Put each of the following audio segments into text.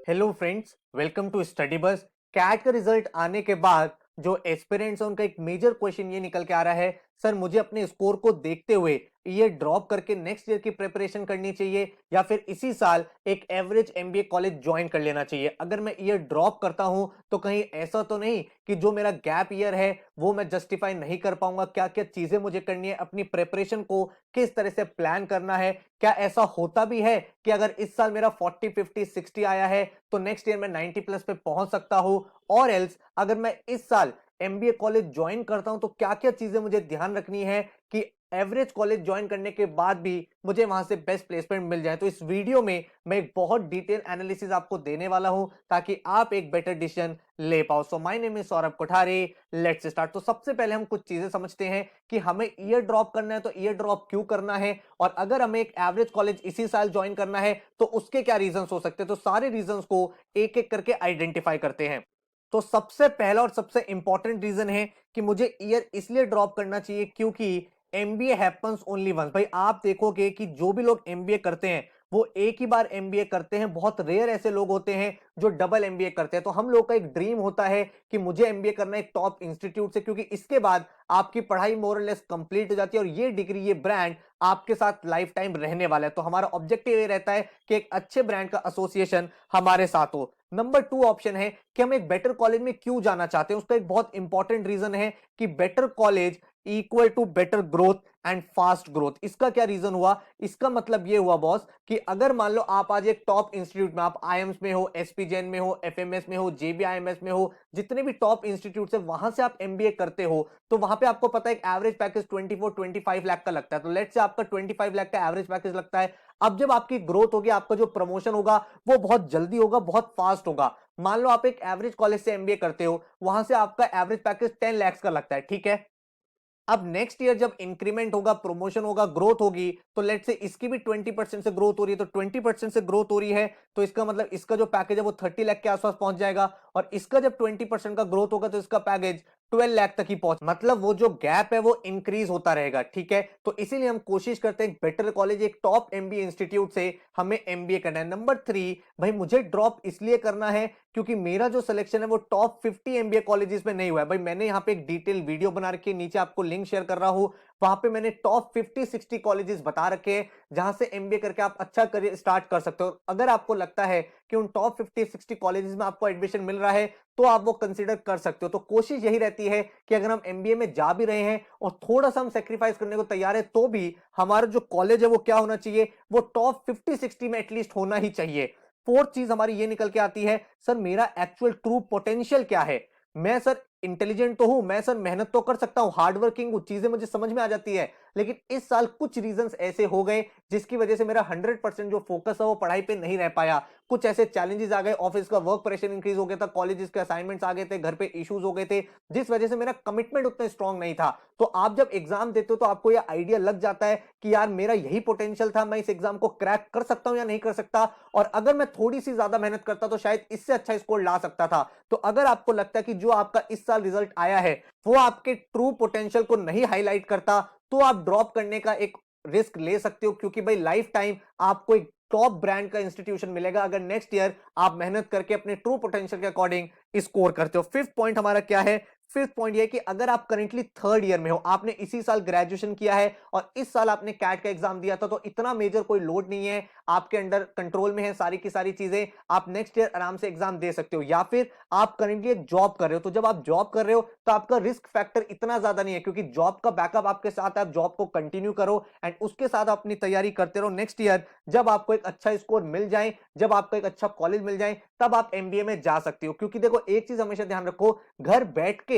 Hello friends, welcome to study bus. CAT का result आने के बाद जो एस्पिरेंट्स हैं उनका एक मेजर क्वेश्चन ये निकल के आ रहा है, सर मुझे अपने स्कोर को देखते हुए ये ड्रॉप करके नेक्स्ट ईयर की प्रिपरेशन करनी चाहिए या फिर इसी साल एक एवरेज एमबीए कॉलेज ज्वाइन कर लेना चाहिए। अगर मैं ईयर ड्रॉप करता हूं तो कहीं ऐसा तो नहीं कि जो मेरा गैप ईयर है वो मैं जस्टिफाई नहीं कर पाऊंगा। क्या क्या चीजें मुझे करनी है, अपनी प्रिपरेशन को किस तरह से प्लान करना है। क्या ऐसा होता भी है कि अगर इस साल मेरा 40 50 60 आया है तो नेक्स्ट ईयर मैं 90 प्लस पे पहुंच सकता हूं। और एल्स अगर मैं इस साल एमबीए कॉलेज ज्वाइन करता हूं तो क्या क्या चीजें मुझे ध्यान रखनी है कि एवरेज कॉलेज ज्वाइन करने के बाद भी मुझे वहां से बेस्ट प्लेसमेंट मिल जाए। तो इस वीडियो में मैं एक बहुत डिटेल एनालिसिस आपको देने वाला हूं ताकि आप एक बेटर डिसीजन ले पाओ। So my name is Saurabh Kothari, let's start. तो सबसे पहले हम कुछ चीजें समझते हैं कि हमें ईयर ड्रॉप करना है तो ईयर ड्रॉप क्यों करना है, और अगर हमें एक एवरेज कॉलेज इसी साल ज्वाइन करना है तो उसके क्या रीजंस हो सकते हैं। तो सारे रीजंस को एक एक करके आइडेंटिफाई करते हैं। तो सबसे पहला और सबसे इंपॉर्टेंट रीजन है कि मुझे ईयर इसलिए ड्रॉप करना चाहिए क्योंकि एमबीए हैपेंस ओनली वंस। भाई आप देखोगे कि जो भी लोग एमबीए करते हैं वो एक ही बार एमबीए करते हैं। बहुत रेयर ऐसे लोग होते हैं जो डबल एमबीए करते हैं। तो हम लोग का एक ड्रीम होता है कि मुझे एमबीए करना है एक टॉप इंस्टीट्यूट से, क्योंकि इसके बाद आपकी पढ़ाई मोर लेस कंप्लीट हो जाती है और ये डिग्री, ये ब्रांड आपके साथ लाइफ टाइम रहने वाला है। तो हमारा ऑब्जेक्टिव ये रहता है कि एक अच्छे ब्रांड का एसोसिएशन हमारे साथ हो। नंबर 2 ऑप्शन है कि हम एक बेटर कॉलेज में क्यों जाना चाहते हैं। उसका एक बहुत इंपॉर्टेंट रीजन है कि better college equal to better growth and fast growth. इसका क्या रीजन हुआ? इसका मतलब ये हुआ बॉस कि अगर मान लो आप आज एक टॉप इंस्टीट्यूट में, आप आईएम्स में हो, एसपीजेन में हो, एफएमएस में हो, जेबीआईएमएस में हो, जितने भी टॉप इंस्टीट्यूट है वहां से आप एमबीए करते हो, तो वहां पे आपको पता है एक एवरेज पैकेज 24-25 लाख का लगता है। तो लेट्स से आपका 25 लाख का एवरेज पैकेज लगता है। अब जब आपकी ग्रोथ होगी, आपका जो प्रमोशन होगा वो बहुत जल्दी होगा, बहुत फास्ट होगा। मान लो आप एक एवरेज कॉलेज से एमबीए करते हो, वहां से आपका एवरेज पैकेज 10 लाख का लगता है, ठीक है। अब नेक्स्ट ईयर जब इंक्रीमेंट होगा, प्रमोशन होगा, ग्रोथ होगी, तो लेट से इसकी भी 20% से ग्रोथ हो रही है। तो 20% से ग्रोथ हो रही है तो इसका मतलब इसका जो पैकेज है वो 30 लाख के आसपास पहुंच जाएगा। और इसका जब 20% का ग्रोथ होगा तो इसका पैकेज 12 लाख तक ही पहुंच, मतलब वो जो गैप है वो इंक्रीज होता रहेगा, ठीक है। तो इसीलिए हम कोशिश करते हैं बेटर कॉलेज, एक टॉप एमबीए इंस्टीट्यूट से हमें एमबीए करना है। नंबर 3, भाई मुझे ड्रॉप इसलिए करना है क्योंकि मेरा जो सिलेक्शन है वो टॉप 50 एमबीए कॉलेजेस में नहीं हुआ है। भाई मैंने यहाँ पे एक डिटेल वीडियो बना रखी है, नीचे आपको लिंक शेयर कर रहा हूं। वहां पे मैंने टॉप 50-60 कॉलेजेस बता रखे हैं जहां से एमबीए करके आप अच्छा करियर स्टार्ट कर सकते हो। अगर आपको लगता है कि उन टॉप 50-60 कॉलेजेस में आपको एडमिशन मिल रहा है तो आप वो कंसीडर कर सकते हो। तो कोशिश यही रहती है कि अगर हम एमबीए में जा भी रहे हैं और थोड़ा सा हम सेक्रीफाइस करने को तैयार है तो भी हमारा जो कॉलेज है वो क्या होना चाहिए, वो टॉप 50-60 में एटलीस्ट होना ही चाहिए। फोर्थ चीज हमारी ये निकल के आती है, सर मेरा एक्चुअल ट्रू पोटेंशियल क्या है। मैं सर इंटेलिजेंट तो हूं, मैं सर मेहनत तो कर सकता हूं, हार्ड वर्किंग हूं, चीजें मुझे समझ में आ जाती है, लेकिन इस साल कुछ रीजंस ऐसे हो गए जिसकी वजह से मेरा 100% जो फोकस है वो पढ़ाई पे नहीं रह पाया। कुछ ऐसे चैलेंजेस आ गए, ऑफिस का वर्क प्रेशर इंक्रीज हो गया था, कॉलेजेस के असाइनमेंट्स आ गए थे, घर पे इश्यूज हो गए थे, जिस वजह से मेरा कमिटमेंट उतना स्ट्रांग नहीं था। तो आप जब एग्जाम देते हो तो आपको यह आइडिया लग जाता है कि यार मेरा यही पोटेंशियल था, मैं इस एग्जाम को क्रैक कर सकता हूं या नहीं कर सकता, और अगर मैं थोड़ी सी ज्यादा मेहनत करता तो शायद इससे अच्छा स्कोर ला सकता था। तो अगर आपको लगता है कि जो आपका इस साल रिजल्ट आया है वो आपके ट्रू पोटेंशियल को नहीं हाईलाइट करता, तो आप ड्रॉप करने का एक रिस्क ले सकते हो, क्योंकि भाई लाइफ टाइम आपको एक टॉप ब्रांड का इंस्टीट्यूशन मिलेगा अगर नेक्स्ट ईयर आप मेहनत करके अपने ट्रू पोटेंशियल के अकॉर्डिंग स्कोर करते हो। फिफ्थ पॉइंट हमारा क्या है? फिफ्थ पॉइंट ये कि अगर आप करंटली थर्ड ईयर में हो, आपने इसी साल ग्रेजुएशन किया है और इस साल आपने कैट का एग्जाम दिया था, तो इतना मेजर कोई लोड नहीं है, आपके अंडर कंट्रोल में है सारी की सारी चीजें, आप नेक्स्ट ईयर आराम से एग्जाम दे सकते हो। या फिर आप करंटली एक जॉब कर रहे हो, तो जब आप जॉब कर रहे हो तो आपका रिस्क फैक्टर इतना ज्यादा नहीं है, क्योंकि जॉब का बैकअप आपके साथ है, आप जॉब को कंटिन्यू करो एंड उसके साथ अपनी तैयारी करते रहो। नेक्स्ट ईयर जब आपको एक अच्छा स्कोर मिल जाए, जब आपको एक अच्छा कॉलेज मिल जाए, तब आप एमबीए में जा सकते हो। क्योंकि देखो एक चीज हमेशा ध्यान रखो, घर बैठ के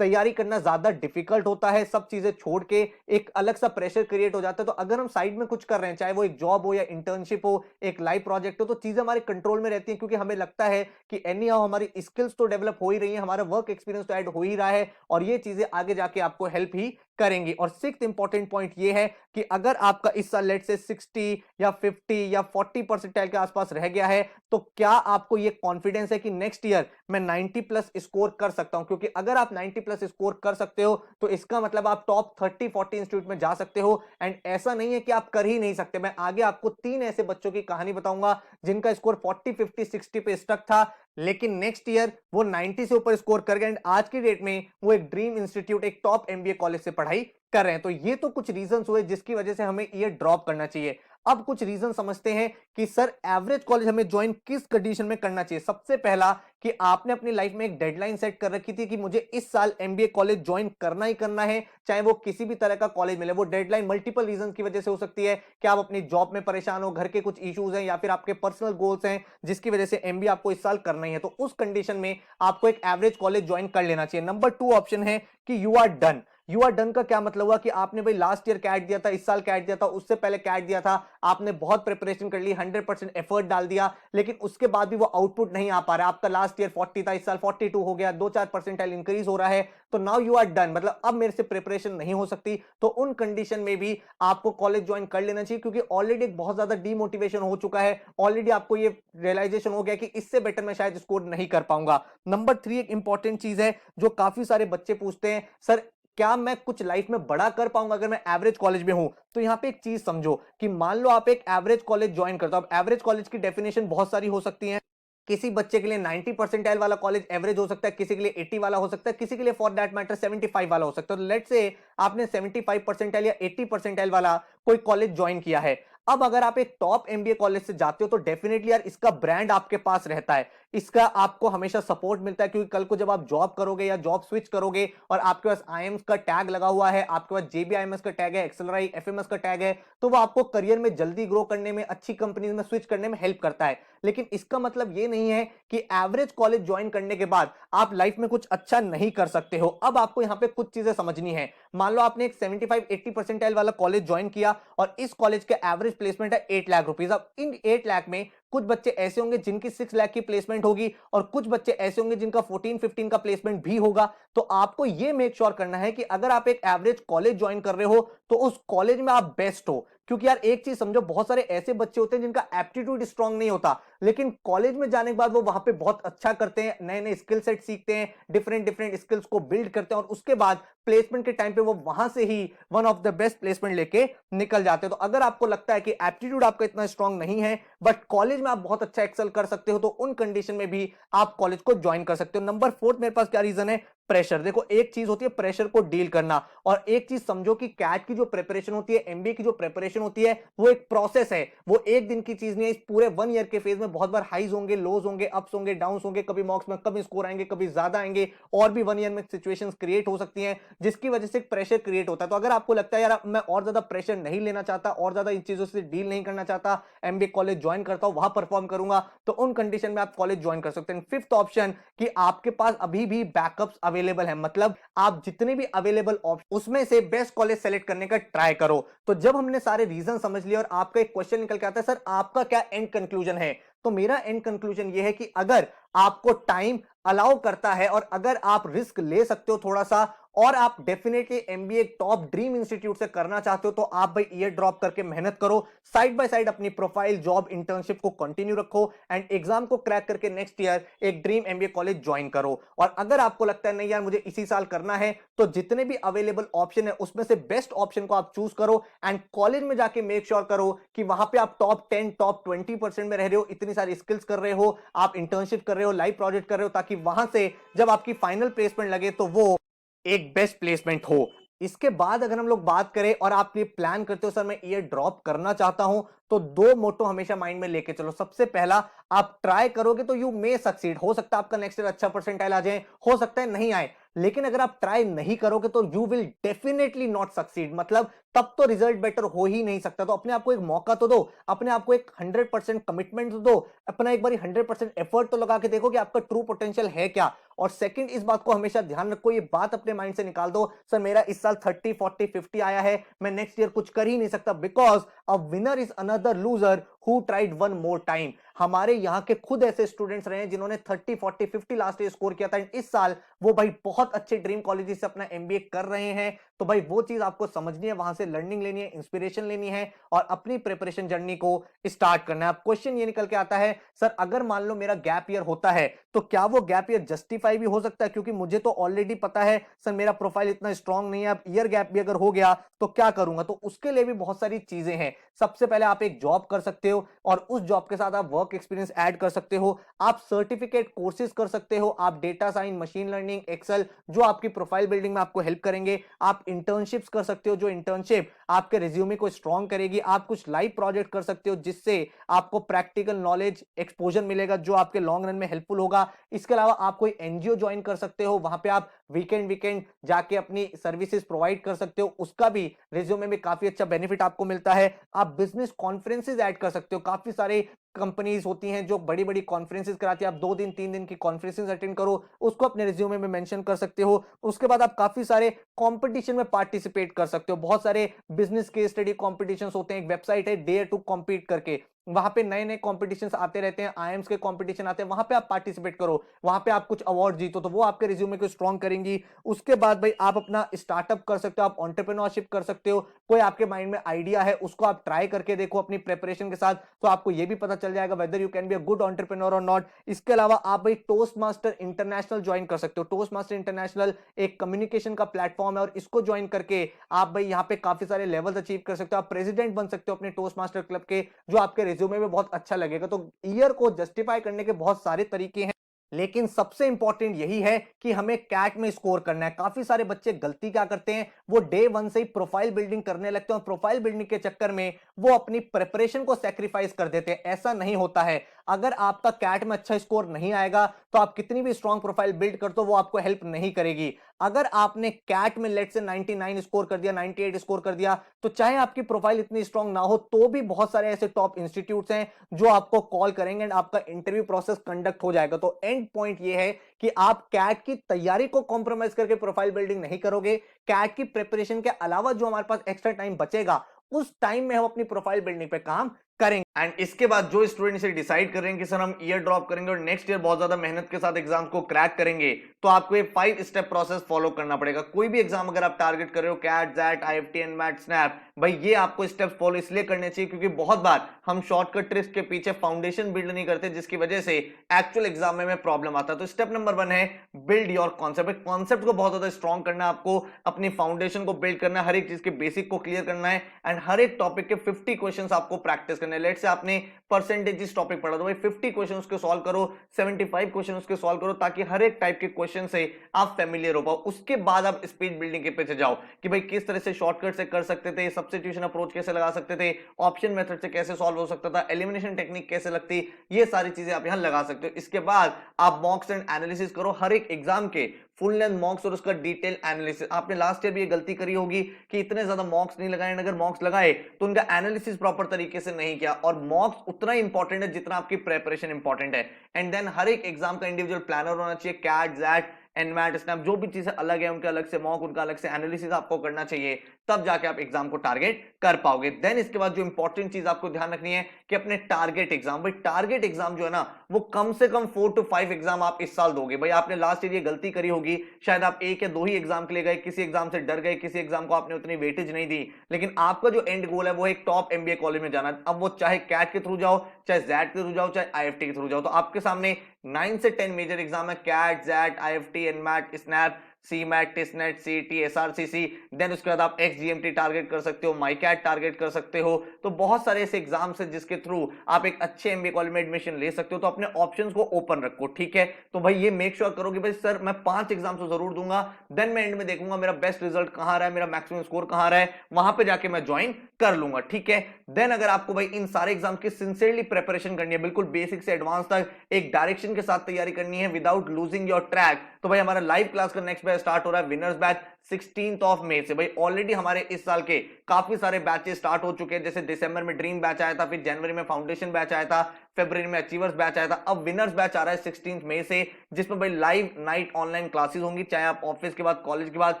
तैयारी करना ज्यादा डिफिकल्ट होता है, सब चीजें छोड़ के एक अलग सा प्रेशर क्रिएट हो जाता है। तो अगर हम साइड में कुछ कर रहे हैं, चाहे वो एक जॉब हो या इंटर्नशिप हो, एक लाइव प्रोजेक्ट हो, तो चीजें हमारे कंट्रोल में रहती हैं, क्योंकि हमें लगता है कि एनी हाउ हमारी स्किल्स तो डेवलप हो ही रही है, हमारा वर्क एक्सपीरियंस तो ऐड हो ही रहा है, और ये चीजें आगे जाके आपको हेल्प ही करेंगी। और सिक्स्थ इंपॉर्टेंट पॉइंट ये है कि अगर आपका इस साल लेट से 60 या 50 या 40 परसेंटाइल के आसपास रह गया है, तो क्या आपको ये कॉन्फिडेंस है कि नेक्स्ट ईयर मैं 90 प्लस स्कोर कर सकता हूं? क्योंकि अगर आप 90 प्लस स्कोर कर सकते हो तो इसका मतलब आप टॉप 30-40 इंस्टीट्यूट में जा सकते हो। एंड ऐसा नहीं है कि आप कर ही नहीं सकते, मैं आगे आपको 3 ऐसे बच्चों की कहानी बताऊंगा जिनका स्कोर 40, 50, 60 पे स्टक था, लेकिन नेक्स्ट ईयर वो 90 से ऊपर स्कोर कर गए एंड आज की डेट में वो एक ड्रीम इंस्टीट्यूट, एक टॉप एमबीए कॉलेज से पढ़ाई कर रहे हैं। तो ये तो कुछ रीजंस हुए जिसकी वजह से हमें ये ड्रॉप करना चाहिए। अब कुछ रीजन समझते हैं कि सर एवरेज कॉलेज हमें ज्वाइन किस कंडीशन में करना चाहिए। सबसे पहला कि आपने अपनी लाइफ में एक डेडलाइन सेट कर रखी थी कि मुझे इस साल एमबीए कॉलेज ज्वाइन करना ही करना है, चाहे वो किसी भी तरह का कॉलेज मिले। वो डेडलाइन मल्टीपल रीजन की वजह से हो सकती है कि आप अपनी जॉब में परेशान हो, घर के कुछ इश्यूज हैं, या फिर आपके पर्सनल गोल्स हैं जिसकी वजह से एमबीए आपको इस साल करना ही है। तो उस कंडीशन में आपको एक एवरेज कॉलेज ज्वाइन कर लेना चाहिए। नंबर 2 ऑप्शन है कि you are done. You are done का क्या मतलब हुआ कि आपने भाई लास्ट ईयर कैट दिया था, इस साल कैट दिया था, उससे पहले कैट दिया था, आपने बहुत प्रिपरेशन कर ली, 100% एफर्ट डाल दिया, लेकिन उसके बाद भी वो आउटपुट नहीं आ पा रहा। आपका लास्ट ईयर 40 था, इस साल 42 हो गया, 2-4 परसेंटाइल इंक्रीज हो रहा है, तो नाउ यू आर डन, मतलब अब मेरे से प्रिपरेशन नहीं हो सकती। तो उन कंडीशन में भी आपको कॉलेज ज्वाइन कर लेना चाहिए, क्योंकि ऑलरेडी एक बहुत ज्यादा डीमोटिवेशन हो चुका है, ऑलरेडी आपको ये रियलाइजेशन हो गया कि इससे बेटर मैं शायद स्कोर नहीं कर पाऊंगा। नंबर 3 एक इंपॉर्टेंट चीज है जो काफी सारे बच्चे पूछते हैं, सर क्या मैं कुछ लाइफ में बड़ा कर पाऊंगा अगर मैं एवरेज कॉलेज में हूं। तो यहां पे एक चीज समझो कि मान लो आप एक एवरेज कॉलेज ज्वाइन करते हो। अब एवरेज कॉलेज की डेफिनेशन बहुत सारी हो सकती है। किसी बच्चे के लिए 90 परसेंटाइल वाला कॉलेज एवरेज हो सकता है, किसी के लिए 80 वाला हो सकता है, किसी के लिए फॉर दैट मैटर 75 वाला हो सकता है। तो लेट्स से आपने 75 परसेंटाइल या 80 परसेंटाइल वाला कोई कॉलेज ज्वाइन किया है। अब अगर आप एक टॉप एमबीए कॉलेज से जाते हो तो डेफिनेटली यार इसका ब्रांड आपके पास रहता है, इसका आपको हमेशा सपोर्ट मिलता है, क्योंकि कल को जब आप जॉब करोगे या जॉब स्विच करोगे और आपके पास आईएम्स का टैग लगा हुआ है, आपके पास जेबीआईएमएस का टैग है, एक्सेलराई एफएमएस का टैग है, तो वो आपको करियर में जल्दी ग्रो करने में, अच्छी कंपनी में स्विच करने में हेल्प करता है। लेकिन इसका मतलब ये नहीं है कि एवरेज कॉलेज ज्वाइन करने के बाद आप लाइफ में कुछ अच्छा नहीं कर सकते हो। अब आपको यहां पे कुछ चीजें समझनी है। मान लो आपने एक 75-80 परसेंटाइल वाला कॉलेज ज्वाइन किया और इस कॉलेज का एवरेज प्लेसमेंट है 8 लाख रुपीस। अब इन 8 लाख में कुछ बच्चे ऐसे होंगे जिनकी 6 लाख की प्लेसमेंट होगी और कुछ बच्चे ऐसे होंगे जिनका 14-15 का प्लेसमेंट भी होगा। तो आपको यह मेक श्योर करना है कि अगर आप एक एवरेज कॉलेज ज्वाइन कर रहे हो तो उस कॉलेज में आप बेस्ट हो। क्योंकि यार एक चीज समझो, बहुत सारे ऐसे बच्चे होते हैं जिनका एप्टीट्यूड स्ट्रांग नहीं होता, लेकिन कॉलेज में जाने के बाद वो वहां पे बहुत अच्छा करते हैं, नए नए स्किल सेट सीखते हैं, डिफरेंट डिफरेंट स्किल्स को बिल्ड करते हैं और उसके बाद प्लेसमेंट के टाइम पे वो वहां से ही one of the best placement लेके निकल जाते हैं। तो अगर आपको लगता है कि एप्टीट्यूड आपका इतना स्ट्रांग नहीं है बट कॉलेज में आप बहुत अच्छा एक्सेल कर सकते हो, तो उन कंडीशन में भी आप कॉलेज को ज्वाइन कर सकते हो। नंबर 4 मेरे पास क्या रीजन है, प्रेशर। देखो एक चीज होती है प्रेशर को डील करना, और एक चीज समझो कि कैट की जो प्रिपरेशन होती है, एमबीए की जो प्रिपरेशन होती है, वो एक प्रोसेस है, वो एक दिन की चीज नहीं है। इस पूरे 1 ईयर के फेज में बहुत बार हाईज होंगे, लोज होंगे, अप्स होंगे, डाउन्स होंगे, कभी मॉक्स में कभी स्कोर आएंगे, कभी ज्यादा आएंगे, और भी 1 ईयर में सिचुएशंस क्रिएट हो सकती हैं जिसकी वजह से प्रेशर क्रिएट होता है। तो अगर आपको लगता है यार मैं और ज्यादा प्रेशर नहीं लेना चाहता, और ज्यादा इन चीजों से डील नहीं करना चाहता, एमबीए कॉलेज ज्वाइन करता हूं, वहां परफॉर्म करूंगा, तो उन कंडीशन में आप कॉलेज ज्वाइन कर सकते हैं। 5th ऑप्शन कि आपके पास अभी भी बैकअप्स अवेलेबल है, मतलब आप जितने भी अवेलेबल ऑप्शन उसमें से बेस्ट कॉलेज सेलेक्ट करने का ट्राई करो। तो जब हमने सारे रीजन समझ लिए और आपका एक क्वेश्चन निकल के आता है सर आपका क्या एंड कंक्लूजन है, तो मेरा एंड कंक्लूजन ये है कि अगर आपको टाइम अलाउ करता है और अगर आप रिस्क ले सकते हो थोड़ा सा, और आप definitely MBA top dream institute से करना चाहते हो, तो आप भाई ईयर ड्रॉप करके मेहनत करो, साइड बाय साइड अपनी प्रोफाइल, जॉब, इंटर्नशिप को कंटिन्यू रखो एंड एग्जाम को क्रैक करके नेक्स्ट ईयर एक ड्रीम एमबीए कॉलेज ज्वाइन करो। और अगर आपको लगता है नहीं यार मुझे इसी साल करना है, तो जितने भी अवेलेबल ऑप्शन है उसमें से बेस्ट ऑप्शन को आप चूज करो एंड कॉलेज में जाके मेक श्योर करो कि वहां पे आप टॉप 10 टॉप 20% में रह रहे हो, इतनी सारी स्किल्स कर रहे हो, आप इंटर्नशिप कर रहे हो, लाइव प्रोजेक्ट कर रहे हो, ताकि वहां से जब आपकी फाइनल प्लेसमेंट लगे तो वो एक बेस्ट प्लेसमेंट हो। इसके बाद अगर हम लोग बात करें और आप ये प्लान करते हो सर मैं ईयर ड्रॉप करना चाहता हूं, तो 2 मोटो हमेशा माइंड में लेके चलो। सबसे पहला, आप ट्राई करोगे तो यू मे सक्सीड, हो सकता है आपका नेक्स्ट ईयर अच्छा परसेंटाइल आ जाए, हो सकता है नहीं आए, लेकिन अगर आप ट्राई नहीं करोगे तो you will definitely not succeed, मतलब तब तो रिजल्ट बेटर हो ही नहीं सकता। तो अपने आप को एक मौका तो दो, अपने आप को एक 100% कमिटमेंट तो दो, अपना एक बार 100% एफर्ट तो लगा के देखो कि आपका ट्रू पोटेंशियल है क्या। और सेकंड, इस बात को हमेशा ध्यान रखो, ये बात अपने माइंड से निकाल दो, सर मेरा इस साल 30, 40, 50 आया है, मैं नेक्स्ट ईयर कुछ कर ही नहीं सकता, because a winner is another loser who tried one more time. हमारे यहाँ के खुद ऐसे स्टूडेंट्स रहे हैं जिन्होंने 30 40 50 लास्ट ईयर स्कोर किया था, इस साल वो भाई बहुत अच्छे ड्रीम कॉलेज से अपना एमबीए कर रहे हैं। तो भाई वो चीज आपको समझनी है, वहां से लर्निंग लेनी है, इंस्पिरेशन लेनी है और अपनी प्रिपरेशन जर्नी को स्टार्ट करना है। अब क्वेश्चन ये निकल के आता है, सर अगर मान लो मेरा गैप ईयर होता है तो क्या वो गैप ईयर जस्टिफाई भी हो सकता है? क्योंकि मुझे तो ऑलरेडी पता है सर मेरा प्रोफाइल इतना स्ट्रांग नहीं है, अब ईयर गैप भी अगर हो गया तो क्या करूंगा? तो उसके लिए भी बहुत सारी चीजें हैं। सबसे पहले आप एक जॉब कर सकते हो और उस जॉब के साथ आप वर्क एक्सपीरियंस ऐड कर सकते हो, आप सर्टिफिकेट कोर्सेज कर सकते हो, आप data science, machine learning, excel जो आपकी प्रोफाइल बिल्डिंग में आपको हेल्प करेंगे, आप इंटर्नशिप्स कर सकते हो जो इंटर्नशिप आपके रिज्यूमे को स्ट्रांग करेगी, आप कुछ लाइव प्रोजेक्ट कर सकते हो जिससे आपको प्रैक्टिकल नॉलेज एक्सपोजर मिलेगा जो आपके लॉन्ग रन में हेल्पफुल होगा। इसके अलावा आप कोई एनजीओ ज्वाइन कर सकते हो, वहां पे आप वीकेंड जाके अपनी सर्विसेज प्रोवाइड कर सकते हो, उसका भी रिज्यूमे में काफी अच्छा बेनिफिट आपको मिलता है। आप बिजनेस कॉन्फ्रेंसेज ऐड कर सकते हो, काफी सारे कंपनीज होती हैं जो बड़ी बड़ी कॉन्फ्रेंसेज कराती है, आप 2 दिन 3 दिन की कॉन्फ्रेंसेज अटेंड करो, उसको अपने रिज्यूमे में मेंशन कर सकते हो। उसके बाद आप काफी सारे कंपटीशन में पार्टिसिपेट कर सकते हो, बहुत सारे बिजनेस केस स्टडी कॉम्पिटिशन्स होते हैं, एक वेबसाइट है डेयर टू कॉम्पीट करके, वहां पे नए नए कॉम्पिटिशन्स आते रहते हैं, आईएम्स के कॉम्पिटिशन आते हैं, वहां पे आप पार्टिसिपेट करो, वहां पे आप कुछ अवार्ड जीतो तो वो आपके रिज्यूमे को स्ट्रॉन्ग करेंगी। उसके बाद भाई आप अपना स्टार्टअप कर सकते हो, आप एंटरप्रेन्योरशिप कर सकते हो, कोई आपके माइंड में आइडिया है उसको आप ट्राई करके देखो अपनी प्रिपरेशन के साथ, तो आपको ये भी पता चल जाएगा whether you can be a good entrepreneur और नॉट। इसके अलावा आप भाई टोस्ट मास्टर इंटरनेशनल ज्वाइन कर सकते हो, टोस्ट मास्टर इंटरनेशनल एक कम्युनिकेशन का प्लेटफॉर्म है और इसको ज्वाइन करके आप भाई यहाँ पे काफी सारे लेवल्स अचीव कर सकते हो, आप प्रेसिडेंट बन सकते हो अपने टोस्ट मास्टर क्लब के, जो आपके रिज्यूमे में बहुत अच्छा लगेगा। तो ईयर को जस्टिफाई करने के बहुत सारे तरीके हैं, लेकिन सबसे इंपॉर्टेंट यही है कि हमें कैट में स्कोर करना है। काफी सारे बच्चे गलती क्या करते हैं, वो डे वन से ही प्रोफाइल बिल्डिंग करने लगते हैं और प्रोफाइल बिल्डिंग के चक्कर में वो अपनी प्रिपरेशन को सैक्रिफाइस कर देते हैं। ऐसा नहीं होता है, अगर आपका कैट में अच्छा स्कोर नहीं आएगा तो आप कितनी भी स्ट्रॉन्ग प्रोफाइल बिल्ड कर दो वो आपको हेल्प नहीं करेगी। अगर आपने कैट में लेट से 99 स्कोर कर दिया, 98 स्कोर कर दिया, तो चाहे आपकी प्रोफाइल इतनी स्ट्रॉन्ग ना हो तो भी बहुत सारे ऐसे टॉप इंस्टीट्यूट्स हैं जो आपको कॉल करेंगे एंड आपका इंटरव्यू प्रोसेस कंडक्ट हो जाएगा। तो एंड पॉइंट ये है कि आप कैट की तैयारी को कॉम्प्रोमाइज करके प्रोफाइल बिल्डिंग नहीं करोगे, कैट की प्रिपरेशन के अलावा जो हमारे पास एक्स्ट्रा टाइम बचेगा उस टाइम में हम अपनी प्रोफाइल बिल्डिंग पे काम करेंगे। एंड इसके बाद जो स्टूडेंट इसे डिसाइड कर रहे हैं कि सर हम ईयर ड्रॉप करेंगे और नेक्स्ट ईयर बहुत ज्यादा मेहनत के साथ एग्जाम को क्रैक करेंगे, तो आपको ये 5 स्टेप प्रोसेस फॉलो करना पड़ेगा। कोई भी एग्जाम अगर आप टारगेट कर रहे हो, CAT, XAT, IFT, NMAT, SNAP, भाई ये आपको स्टेप्स फॉलो इसलिए करने चाहिए क्योंकि बहुत बार हम शॉर्टकट ट्रिक्स के पीछे फाउंडेशन बिल्ड नहीं करते जिसकी वजह से एक्चुअल एग्जाम में प्रॉब्लम आता है। तो स्टेप नंबर 1 है बिल्ड योर कॉन्सेप्ट। कॉन्सेप्ट को बहुत ज्यादा स्ट्रॉन्ग करना है, आपको अपनी फाउंडेशन को बिल्ड करना है, हर एक चीज के बेसिक को क्लियर करना है एंड हर एक टॉपिक के 50 क्वेश्चंस आपको प्रैक्टिस करने हैं। लेट से आपने परसेंटेज इस टॉपिक पढ़ा तो भाई 50 क्वेश्चन उसके सॉल्व करो, 75 क्वेश्चन उसके सॉल्व करो ताकि हर एक टाइप के क्वेश्चन से आप फेमिलियर हो पाओ। उसके बाद आप स्पीच बिल्डिंग के पीछे जाओ कि भाई किस तरह से शॉर्टकट से कर सकते थे, सब्स्टिट्यूशन अप्रोच कैसे लगा सकते थे, ऑप्शन मेथड से कैसे सॉल्व हो सकता था, एलिमिनेशन टेक्निक कैसे लगती, ये सारी चीजें आप यहां लगा सकते हो। इसके बाद आप मॉक्स एंड एनालिसिस करो, हर एक एग्जाम के फुल लेंथ मॉक्स और उसका डिटेल एनालिसिस। आपने लास्ट ईयर भी ये गलती करी होगी कि इतने ज्यादा मॉक्स नहीं लगाए, अगर मॉक्स लगाए तो उनका एनालिसिस प्रॉपर तरीके से नहीं किया, और मॉक्स उतना ही इंपॉर्टेंट है जितना आपकी प्रिपरेशन इंपॉर्टेंट है। एंड देन हर एक एग्जाम का इंडिविजुअल प्लानर होना चाहिए, कैट, जैट, एनमैट, स्नैप, जो भी चीजें अलग है उनके अलग से मॉक, उनका अलग से एनालिसिस आपको करना चाहिए, तब जाके आप एग्जाम को टारगेट कर पाओगे। देन इसके बाद जो इंपॉर्टेंट चीज आपको ध्यान रखनी है कि अपने टारगेट एग्जाम, भाई टारगेट एग्जाम जो है ना वो कम से कम 4 to 5 एग्जाम आप इस साल दोगे। भाई आपने लास्ट ईयर ये गलती करी होगी, शायद आप 1 या 2 ही एग्जाम के लिए गए, किसी एग्जाम से डर गए, किसी एग्जाम को आपने उतनी वेटेज नहीं दी, लेकिन आपका जो एंड गोल है वो एक टॉप एमबीए कॉलेज में जाना। अब वो चाहे कैट के थ्रू जाओ, चाहे जैट के थ्रू जाओ, चाहे आईएफटी के थ्रू जाओ, तो आपके सामने 9 से 10 मेजर एग्जाम है, CAT, XAT, IFT, NMAT, SNAP, CMAT, TISSNET, CET, SRCC. Then उसके बाद आप एक्सजीएमटी टारगेट कर सकते हो, माईकैट टारगेट कर सकते हो। तो बहुत सारे ऐसे एग्जाम्स हैं जिसके थ्रू आप एक अच्छे एमबीए कॉलेज में एडमिशन ले सकते हो। तो अपने ऑप्शंस को ओपन रखो, ठीक है। तो भाई ये मेक श्योर करो कि भाई सर मैं 5 एग्जाम तो जरूर दूंगा, देन मैं एंड में देखूंगा मेरा बेस्ट रिजल्ट कहां रहा है, मेरा मैक्सिमम स्कोर कहां रहा है, वहां पे जाके मैं ज्वाइन कर लूंगा, ठीक है। देन अगर आपको भाई इन सारे एग्जाम की सिंसियरली प्रिपरेशन करनी है, बिल्कुल बेसिक से एडवांस तक एक डायरेक्शन के साथ तैयारी करनी है विदाउट लूजिंग योर ट्रैक, तो भाई हमारा लाइव क्लास का नेक्स्ट बैच स्टार्ट हो रहा है, विनर्स बैच। 16 मई से। भाई ऑलरेडी हमारे इस साल के काफी सारे बैचेस स्टार्ट हो चुके हैं, जैसे दिसंबर में ड्रीम बैच आया था, फिर जनवरी में फाउंडेशन बैच आया था, फरवरी में अचीवर्स बैच आया था, अब विनर्स बैच आ रहा है 16 मई से, जिसमें भाई लाइव नाइट ऑनलाइन क्लासेस होंगी। चाहे आप ऑफिस के बाद, कॉलेज के बाद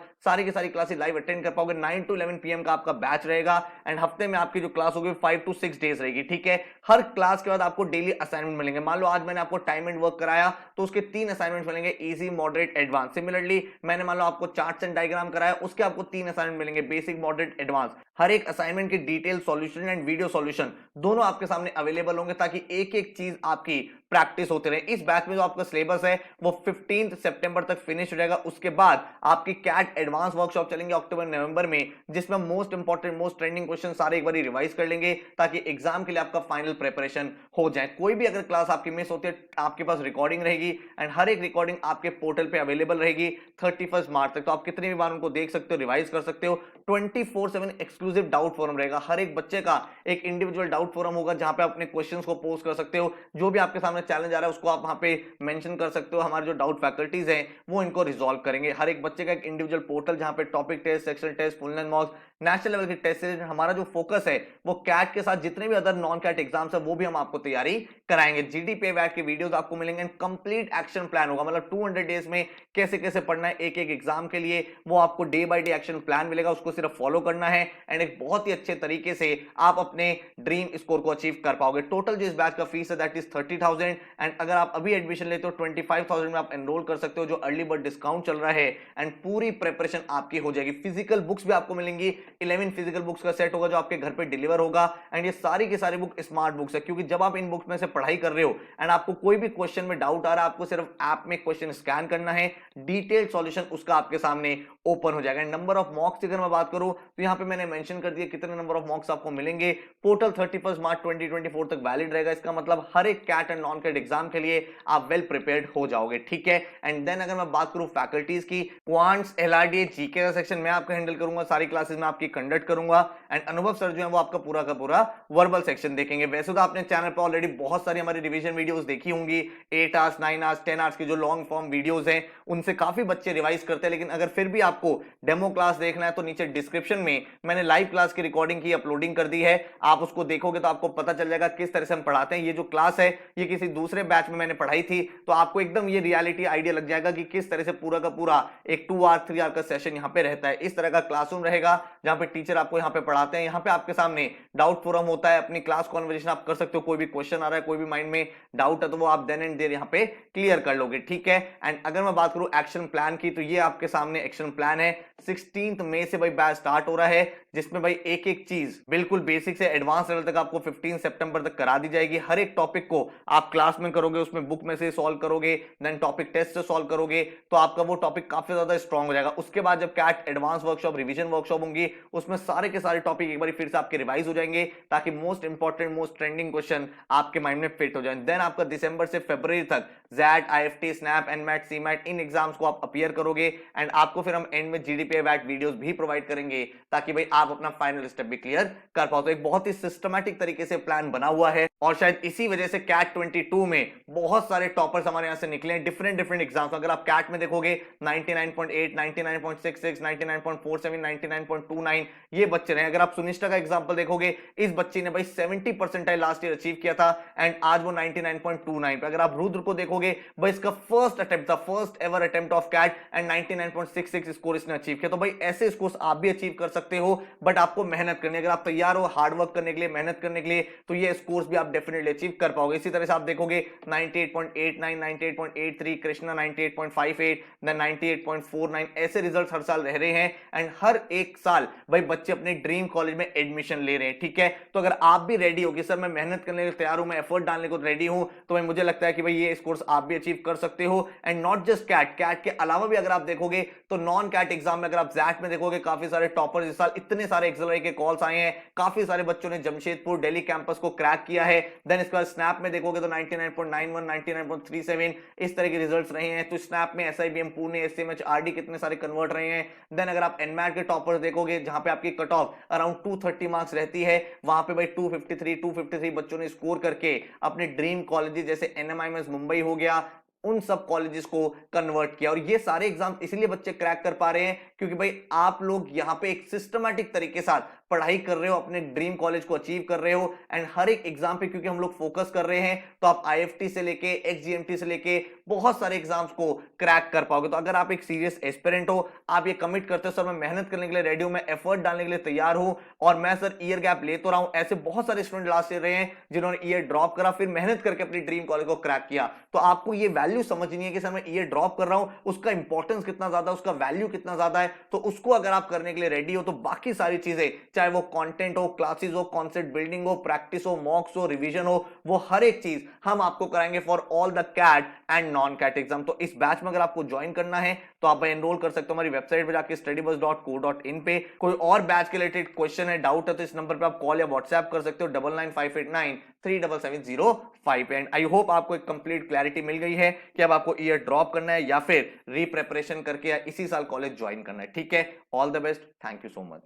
सारी की सारी क्लासेस लाइव अटेंड कर पाओगे। 9 to 11 PM का आपका बैच रहेगा एंड हफ्ते में आपकी जो क्लास होगी 5 to 6 डेज रहेगी। ठीक है, हर क्लास के बाद आपको डेली असाइनमेंट मिलेंगे। मान लो आज मैंने आपको टाइम एंड वर्क कराया तो उसके 3 असाइनमेंट मिलेंगे, इजी, मॉडरेट, एडवांस। सिमिलरली मैंने मान लो आपको चार्ट्स एंड डायग्राम कराया, उसके आपको 3 असाइनमेंट मिलेंगे, बेसिक, मॉडरेट, एडवांस। हर एक असाइनमेंट की detail solution and video solution दोनों आपके सामने अवेलेबल होंगे, ताकि एक एक चीज आपकी प्रैक्टिस होते रहे। इस बैच में जो आपका सिलेबस है वो 15 सितंबर तक फिनिश हो जाएगा। उसके बाद आपकी कैट एडवांस वर्कशॉप चलेंगे अक्टूबर नवंबर में, जिसमें most important, most trending question सारे एक बार रिवाइज कर लेंगे, ताकि एग्जाम के लिए आपका फाइनल प्रिपरेशन हो जाए। कोई भी अगर क्लास आपकी मिस होती है, आपके पास रिकॉर्डिंग रहेगी एंड हर एक रिकॉर्डिंग आपके पोर्टल पे अवेलेबल रहेगी 31 मार्च तक। तो आप कितनी भी बार उनको देख सकते हो, रिवाइज कर सकते हो। 24/7 एक्सक्लूसिव डाउट फोरम रहेगा। हर एक बच्चे का एक इंडिविजुअल डाउट फोरम होगा, जहां पे आप अपने क्वेश्चंस को पोस्ट कर सकते हो। जो भी आपके सामने चैलेंज आ रहा है उसको आप वहां पे मेंशन कर सकते हो। हमारे जो डाउट फैकल्टीज हैं वो इनको रिजॉल्व करेंगे। हर एक बच्चे का एक इंडिविजुअल पोर्टल, जहां पे topic test, section test, full length mocks, national level के टेस्ट सीरीज। हमारा जो फोकस है वो कैट के साथ जितने भी अदर नॉन कैट एग्जाम्स है वो भी हम आपको तैयारी कराएंगे। जीडीपी वैट के वीडियोस आपको मिलेंगे, कंप्लीट एक्शन प्लान होगा, मतलब 200 डेज में कैसे कैसे पढ़ना है एक एक एग्जाम के लिए, वो आपको day by day action plan मिलेगा, उसको सिर्फ फॉलो करना है एंड एक बहुत ही अच्छे तरीके से आप अपने ड्रीम स्कोर को अचीव कर पाओगे। टोटल जो इस बैच का फीस है दैट इज 30,000 एंड अगर आप अभी एडमिशन लेते हो 25,000 में आप एनरोल कर सकते हो, जो अर्ली बर्ड डिस्काउंट चल रहा है एंड पूरी प्रिपरेशन आपकी हो जाएगी। फिजिकल बुक्स भी आपको मिलेंगी, 11 फिजिकल बुक्स का सेट होगा जो आपके घर पे डिलीवर होगा एंड ये सारी की सारी बुक स्मार्ट बुक्स है, क्योंकि जब आप इन बुक्स में से पढ़ाई कर रहे हो एंड आपको कोई भी क्वेश्चन में डाउट आ रहा है, आपको सिर्फ ऐप में क्वेश्चन स्कैन करना है, डिटेल्ड सॉल्यूशन उसका आपके सामने ओपन हो जाएगा। नंबर ऑफ मॉक्स की अगर मैं बात करूं तो यहां पे मैंने मेंशन कर दिया कितने नंबर ऑफ मॉक्स आपको मिलेंगे। पोर्टल 31 मार्च 2024 तक वैलिड रहेगा। इसका मतलब हर एक CAT and non CAT exam के लिए आप वेल प्रिपेयर्ड हो जाओगे। ठीक है, एंड देन अगर मैं बात करूं फैकल्टीज की, क्वांट्स, एलआरडी, जीके का सेक्शन मैं आपका हैंडल करूंगा, सारी क्लासेस में आपकी कंडक्ट करूंगा एंड अनुभव सर जो है वो आपका पूरा का पूरा वर्बल सेक्शन देखेंगे। वैसे तो आपने चैनल पर ऑलरेडी बहुत सारी हमारी रिवीजन वीडियोस देखी होंगी, 8 आवर्स, 9 आवर्स, 10 आवर्स की जो लॉन्ग फॉर्म वीडियोस हैं उनसे काफी बच्चे रिवाइज करते हैं। लेकिन अगर फिर भी आपको डेमो क्लास देखना है तो नीचे डिस्क्रिप्शन में मैंने लाइव क्लास की रिकॉर्डिंग की अपलोडिंग कर दी है, आप उसको देखोगे तो आपको पता चल जाएगा किस तरह से हम पढ़ाते हैं। ये जो क्लास है ये किसी दूसरे बैच में मैंने पढ़ाई थी, तो आपको एकदम ये रियलिटी आइडिया लग जाएगा कि किस तरह से पूरा का पूरा एक 2 आवर 3 आवर का सेशन यहाँ पे रहता है। इस तरह का क्लासरूम रहेगा जहां पे टीचर आपको यहाँ पे पढ़ाते हैं, यहाँ पे आपके सामने डाउट फोरम होता है, अपनी क्लास कॉन्वर्सेशन आप कर सकते हो, कोई भी क्वेश्चन आ रहा है, कोई भी माइंड में डाउट है तो वो आप देन एंड देयर यहाँ पे क्लियर कर लोगे। ठीक है, एंड अगर मैं बात करूं एक्शन प्लान की तो ये आपके सामने एक्शन प्लान है। 16 मई से भाई बैच स्टार्ट हो रहा है, जिसमें भाई एक एक चीज बिल्कुल बेसिक से एडवांस लेवल तक आपको 15 सितंबर तक करा दी जाएगी। हर एक टॉपिक को आप क्लास में करोगे, उसमें बुक में से सॉल्व करोगे, देन टॉपिक टेस्ट से सॉल्व करोगे, तो आपका वो टॉपिक काफी ज्यादा स्ट्रांग हो जाएगा। उसके बाद जब CAT advance workshop, revision workshop होंगी, उसमें सारे के सारे टॉपिक एक बार फिर से आपके रिवाइज हो जाएंगे, ताकि most important, most trending question आपके माइंड में फिट हो जाए। देन आपका दिसंबर से फरवरी तक XAT, IFT, SNAP, NMAT, CMAT इन एग्जाम्स को आप अपीयर करोगे एंड आपको फिर हम एंड में जीडीपी वैट वीडियोस भी प्रोवाइड करेंगे, ताकि भाई आप अपना फाइनल स्टेप भी क्लियर कर पाओ। तो एक बहुत ही सिस्टमैटिक तरीके से प्लान बना हुआ है और शायद इसी वजह से कैट 22 में बहुत सारे टॉपर्स हमारे यहां से निकले हैं डिफरेंट डिफरेंट एग्जाम्स। अगर आप कैट में देखोगे 99.8, 99.66, 99.47, 99.29 ये बच्चे रहे। अगर आप सुनिष्ठा का एग्जांपल देखोगे, इस बच्ची ने भाई 70 परसेंटाइल लास्ट ईयर अचीव किया था एंड आज वो 99.29 पे। अगर आप रुद्र को देखोगे, भाई इसका फर्स्ट अटेम्प्ट था, first ever attempt of CAT and 99.66 score इसने अचीव किया। तो भाई ऐसे स्कोर्स आप भी अचीव कर सकते हो, बट आपको मेहनत करनी है। अगर आप तैयार हो हार्ड वर्क करने के लिए, मेहनत करने के लिए, तो ये स्कोर्स भी आप डेफिनेटली अचीव कर पाओगे। इसी तरह से आप देखोगे 98.89, 98.83, कृष्णा 98.58, देन 98.49 ऐसे रिजल्ट्स हर साल रह रहे हैं एंड हर एक साल भाई बच्चे अपने ड्रीम कॉलेज में एडमिशन ले रहे हैं। ठीक है, तो अगर आप भी रेडी हो कि सर मैं मेहनत करने के लिए तैयार हूं, मैं एफर्ट डालने को रेडी हूं, तो भाई मुझे लगता है कि भाई ये स्कोर्स आप भी अचीव कर सकते हो। And not just CAT, CAT के अलावा भी अगर आप देखोगे तो नॉन कैट एग्जाम में, अगर आप जैट में देखोगे, काफी सारे टॉपर्स इस साल, इतने सारे एक्सेलरेट के कॉल्स आए हैं, काफी सारे बच्चों ने जमशेदपुर, दिल्ली कैंपस को क्रैक किया है। देन इसके बाद स्नैप में देखोगे तो 99.91, 99.37 इस तरह के रिजल्ट्स रहे हैं। तो स्नैप में एसआईबीएम पुणे, एसएमएच, आरडी कितने सारे कन्वर्ट रहे हैं। देन अगर आप एनमैट के टॉपर्स देखोगे, जहां पे आपकी कट ऑफ अराउंड 230 मार्क्स रहती है, वहां पे भाई 253 बच्चों ने स्कोर करके अपने ड्रीम कॉलेजेस जैसे एनएमआईएमएस मुंबई हो गया, उन सब कॉलेजेस को कन्वर्ट किया। और ये सारे एग्जाम इसलिए बच्चे क्रैक कर पा रहे हैं क्योंकि भाई आप लोग यहां पे एक सिस्टमैटिक तरीके से पढ़ाई कर रहे हो, अपने ड्रीम कॉलेज को अचीव कर रहे हो। एंड हर एक एग्जाम पे क्योंकि हम लोग फोकस कर रहे हैं तो आप आईएफटी से लेके एक्सजीएमटी से लेके बहुत सारे एग्जाम्स को क्रैक कर पाओगे। तो अगर आप एक सीरियस एस्पिरेंट हो, आप ये कमिट करते हो सर मैं मेहनत करने के लिए रेडी हूं, मैं एफर्ट डालने के लिए तैयार हूं और मैं सर ईयर गैप ले तो रहा हूं, ऐसे बहुत सारे स्टूडेंट लास्ट ईयर रहे हैं जिन्होंने ईयर ड्रॉप करा फिर मेहनत करके अपनी ड्रीम कॉलेज को क्रैक किया। तो आपको ये वैल्यू समझनी है कि सर मैं ईयर ड्रॉप कर रहा हूं, उसका इंपॉर्टेंस कितना ज्यादा, उसका वैल्यू कितना ज्यादा है। तो उसको अगर आप करने के लिए रेडी हो तो बाकी सारी चीजें, चाहे वो कंटेंट हो, क्लासेस हो, कॉन्सेप्ट बिल्डिंग हो, प्रैक्टिस हो, मॉक्स हो, रिवीजन हो, वो हर एक चीज हम आपको कराएंगे for all the CAT and non CAT exam. तो इस बैच में अगर आपको ज्वाइन करना है तो आप एनरोल कर सकते हो हमारी वेबसाइट पे जाके studybuzz.co.in पे। कोई और बैच के रिलेटेड क्वेश्चन है, डाउट है तो इस नंबर पे आप कॉल या व्हाट्सएप कर सकते हो 9958937705 एंड आई होप आपको एक कंप्लीट क्लैरिटी मिल गई है कि अब आपको ईयर ड्रॉप करना है या फिर रीप्रिपरेशन करके या इसी साल कॉलेज ज्वाइन करना है। ठीक है, all the best, thank you so much.